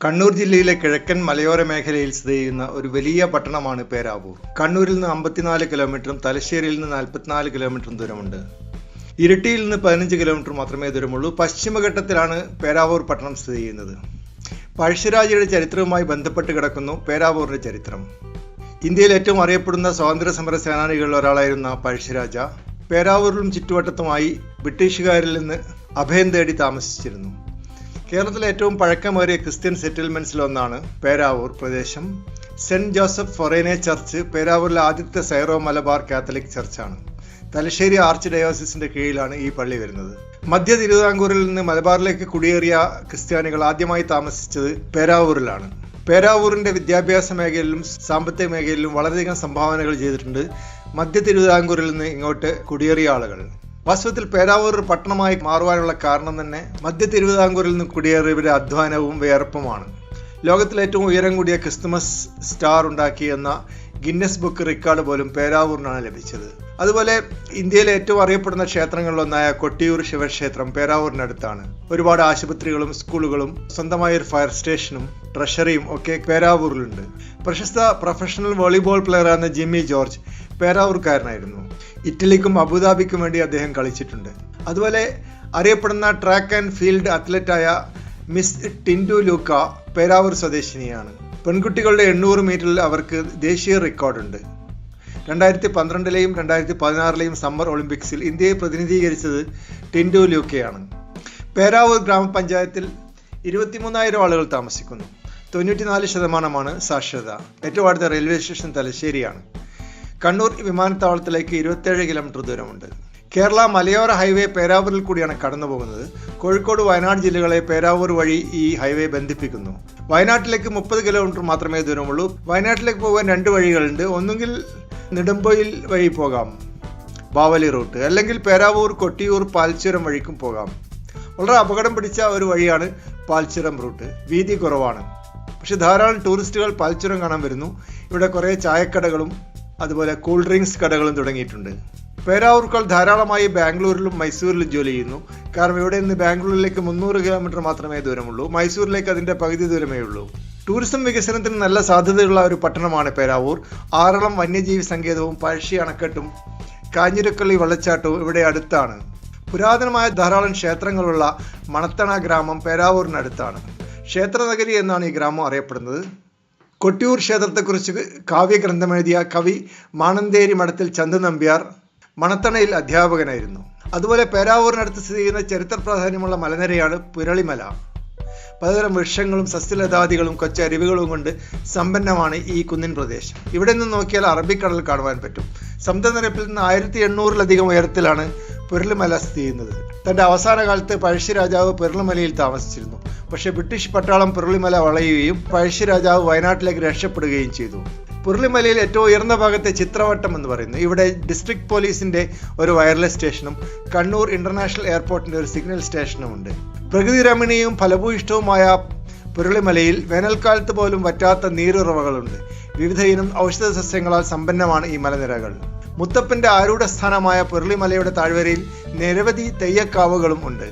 കണ്ണൂർ ജില്ലയിലെ കിഴക്കൻ മലയോര മേഖലയിൽ സ്ഥിതി ചെയ്യുന്ന ഒരു വലിയ പട്ടണമാണ് പേരാവൂർ. കണ്ണൂരിൽ നിന്ന് 54 കിലോമീറ്ററും തലശ്ശേരിയിൽ നിന്ന് 44 കിലോമീറ്ററും ദൂരമുണ്ട്. ഇരിട്ടിയിൽ നിന്ന് 15 കിലോമീറ്റർ മാത്രമേ ദൂരമുള്ളൂ. പശ്ചിമഘട്ടത്തിലാണ് പേരാവൂർ പട്ടണം സ്ഥിതി ചെയ്യുന്നത്. പഴശ്ശിരാജയുടെ ചരിത്രവുമായി ബന്ധപ്പെട്ട് കിടക്കുന്നു പേരാവൂരിന്റെ ചരിത്രം. ഇന്ത്യയിൽ ഏറ്റവും അറിയപ്പെടുന്ന സ്വാതന്ത്ര്യ സമര സേനാനികളിൽ ഒരാളായിരുന്ന പഴശ്ശിരാജ പേരാവൂരിലും ചുറ്റുവട്ടത്തുമായി ബ്രിട്ടീഷുകാരിൽ നിന്ന് അഭയം തേടി താമസിച്ചിരുന്നു. കേരളത്തിലെ ഏറ്റവും പഴക്കമേറിയ ക്രിസ്ത്യൻ സെറ്റിൽമെന്റ്സിലൊന്നാണ് പേരാവൂർ പ്രദേശം. സെന്റ് ജോസഫ് ഫൊറേനെ ചർച്ച് പേരാവൂരിലെ ആദ്യത്തെ സൈറോ മലബാർ കാത്തലിക് ചർച്ചാണ്. തലശ്ശേരി ആർച്ച് ഡയോസിസിന്റെ കീഴിലാണ് ഈ പള്ളി വരുന്നത്. മധ്യ തിരുവിതാംകൂറിൽ നിന്ന് മലബാറിലേക്ക് കുടിയേറിയ ക്രിസ്ത്യാനികൾ ആദ്യമായി താമസിച്ചത് പേരാവൂരിലാണ്. പേരാവൂരിന്റെ വിദ്യാഭ്യാസ മേഖലയിലും സാമ്പത്തിക മേഖലയിലും വളരെയധികം സംഭാവനകൾ ചെയ്തിട്ടുണ്ട് മധ്യ തിരുവിതാംകൂറിൽ നിന്ന് ഇങ്ങോട്ട് കുടിയേറിയ ആളുകൾ. വാസ്തവത്തിൽ പേരാവൂർ പട്ടണമായി മാറുവാനുള്ള കാരണം തന്നെ മധ്യ തിരുവിതാംകൂറിൽ നിന്ന് കുടിയേറിയവരുടെ അധ്വാനവും വിയർപ്പുമാണ്. ലോകത്തിലെ ഏറ്റവും ഉയരം കൂടിയ ക്രിസ്തുമസ് സ്റ്റാർ ഉണ്ടാക്കിയെന്ന ഗിന്നസ് ബുക്ക് റെക്കോർഡ് പോലും പേരാവൂരിനാണ് ലഭിച്ചത്. അതുപോലെ ഇന്ത്യയിലെ ഏറ്റവും അറിയപ്പെടുന്ന ക്ഷേത്രങ്ങളിലൊന്നായ കൊട്ടിയൂർ ശിവക്ഷേത്രം പേരാവൂരിനടുത്താണ്. ഒരുപാട് ആശുപത്രികളും സ്കൂളുകളും സ്വന്തമായ ഒരു ഫയർ സ്റ്റേഷനും ട്രഷറിയും ഒക്കെ പേരാവൂരിലുണ്ട്. പ്രശസ്ത പ്രൊഫഷണൽ വോളിബോൾ പ്ലെയറായിരുന്ന ജിമ്മി ജോർജ് പേരാവൂർക്കാരനായിരുന്നു. ഇറ്റലിക്കും അബുദാബിക്കും വേണ്ടി അദ്ദേഹം കളിച്ചിട്ടുണ്ട്. അതുപോലെ അറിയപ്പെടുന്ന track and field അത്ലറ്റായ miss Tindu ലൂക്ക പേരാവൂർ സ്വദേശിനിയാണ്. പെൺകുട്ടികളുടെ 800 മീറ്ററിൽ അവർക്ക് ദേശീയ റെക്കോർഡുണ്ട്. 2012-ലെയും 2016-ലെയും സമ്മർ ഒളിമ്പിക്സിൽ ഇന്ത്യയെ പ്രതിനിധീകരിച്ചത് ടിൻഡു ലൂക്കയാണ്. പേരാവൂർ ഗ്രാമപഞ്ചായത്തിൽ 23,000 ആളുകൾ താമസിക്കുന്നു. 94% സാക്ഷരത. ഏറ്റവും അടുത്ത റെയിൽവേ സ്റ്റേഷൻ തലശ്ശേരിയാണ്. കണ്ണൂർ വിമാനത്താവളത്തിലേക്ക് 27 കിലോമീറ്റർ ദൂരമുണ്ട്. കേരള മലയോര ഹൈവേ പേരാവൂരിൽ കൂടിയാണ് കടന്നു പോകുന്നത്. കോഴിക്കോട് വയനാട് ജില്ലകളെ പേരാവൂർ വഴി ഈ ഹൈവേ ബന്ധിപ്പിക്കുന്നു. വയനാട്ടിലേക്ക് 30 കിലോമീറ്റർ മാത്രമേ ദൂരമുള്ളൂ. വയനാട്ടിലേക്ക് പോകാൻ 2 വഴികളുണ്ട്. ഒന്നുകിൽ നെടുമ്പൊയിൽ വഴി പോകാം, ബാവലി റൂട്ട്, അല്ലെങ്കിൽ പേരാവൂർ കൊട്ടിയൂർ പാൽച്ചുരം വഴിക്കും പോകാം. വളരെ അപകടം പിടിച്ച ഒരു വഴിയാണ് പാൽച്ചുരം റൂട്ട്. വീതി കുറവാണ്, പക്ഷെ ധാരാളം ടൂറിസ്റ്റുകൾ പാൽച്ചുരം കാണാൻ വരുന്നു. ഇവിടെ കുറേ ചായക്കടകളും അതുപോലെ കൂൾ ഡ്രിങ്ക്സ് കടകളും തുടങ്ങിയിട്ടുണ്ട്. പേരാവൂർക്കാൾ ധാരാളമായി ബാംഗ്ലൂരിലും മൈസൂരിലും ജോലി ചെയ്യുന്നു. കാരണം ഇവിടെ നിന്ന് ബാംഗ്ലൂരിലേക്ക് 300 കിലോമീറ്റർ മാത്രമേ ദൂരമുള്ളൂ. മൈസൂരിലേക്ക് അതിൻ്റെ പകുതി ദൂരമേ ഉള്ളൂ. ടൂറിസം വികസനത്തിന് നല്ല സാധ്യതയുള്ള ഒരു പട്ടണമാണ് പേരാവൂർ. ആറളം വന്യജീവി സങ്കേതവും പഴശ്ശി അണക്കെട്ടും കാഞ്ഞിരക്കള്ളി വെള്ളച്ചാട്ടവും ഇവിടെ അടുത്താണ്. പുരാതനമായ ധാരാളം ക്ഷേത്രങ്ങളുള്ള മണത്തണ ഗ്രാമം പേരാവൂരിനടുത്താണ്. ക്ഷേത്രനഗരി എന്നാണ് ഈ ഗ്രാമം അറിയപ്പെടുന്നത്. കൊട്ടിയൂർ ക്ഷേത്രത്തെക്കുറിച്ച് കാവ്യഗ്രന്ഥമെഴുതിയ കവി മാണന്തേരി മഠത്തിൽ ചന്തു നമ്പ്യാർ മണത്തണയിൽ അധ്യാപകനായിരുന്നു. അതുപോലെ പേരാവൂരിനടുത്ത് സ്ഥിതി ചെയ്യുന്ന ചരിത്ര പ്രാധാന്യമുള്ള മലനിരയാണ് പുരളിമല. പലതരം വൃക്ഷങ്ങളും സസ്യലതാദികളും കൊച്ചരുവികളും കൊണ്ട് സമ്പന്നമാണ് ഈ കുന്നിൻ പ്രദേശം. ഇവിടെ നിന്ന് നോക്കിയാൽ അറബിക്കടൽ കാണുവാൻ പറ്റും. സമുദ്രനിരപ്പിൽ നിന്ന് 1800-ലധികം ഉയരത്തിലാണ് പുരളിമല സ്ഥിതി ചെയ്യുന്നത്. തൻ്റെ അവസാന കാലത്ത് പഴശ്ശി രാജാവ് പുരളിമലയിൽ താമസിച്ചിരുന്നു. പക്ഷേ ബ്രിട്ടീഷ് പട്ടാളം പുരളിമല വളയുകയും പഴശ്ശി രാജാവ് വയനാട്ടിലേക്ക് രക്ഷപ്പെടുകയും ചെയ്തു. പുരളിമലയിൽ ഏറ്റവും ഉയർന്ന ഭാഗത്തെ ചിത്രവട്ടം എന്ന് പറയുന്നു. ഇവിടെ ഡിസ്ട്രിക്ട് പോലീസിന്റെ ഒരു വയർലെസ് സ്റ്റേഷനും കണ്ണൂർ ഇന്റർനാഷണൽ എയർപോർട്ടിന്റെ ഒരു സിഗ്നൽ സ്റ്റേഷനും ഉണ്ട്. പ്രകൃതി രമണീയവും ഫലഭൂയിഷ്ടവുമായ പുരളിമലയിൽ വേനൽക്കാലത്ത് പോലും വറ്റാത്ത നീരുറവകളുണ്ട്. വിവിധ ഇനം ഔഷധ സസ്യങ്ങളാൽ സമ്പന്നമാണ് ഈ മലനിരകൾ. മുത്തപ്പന്റെ ആരൂഢ സ്ഥാനമായ പുരളിമലയുടെ താഴ്വരയിൽ നിരവധി തെയ്യക്കാവുകളും ഉണ്ട്.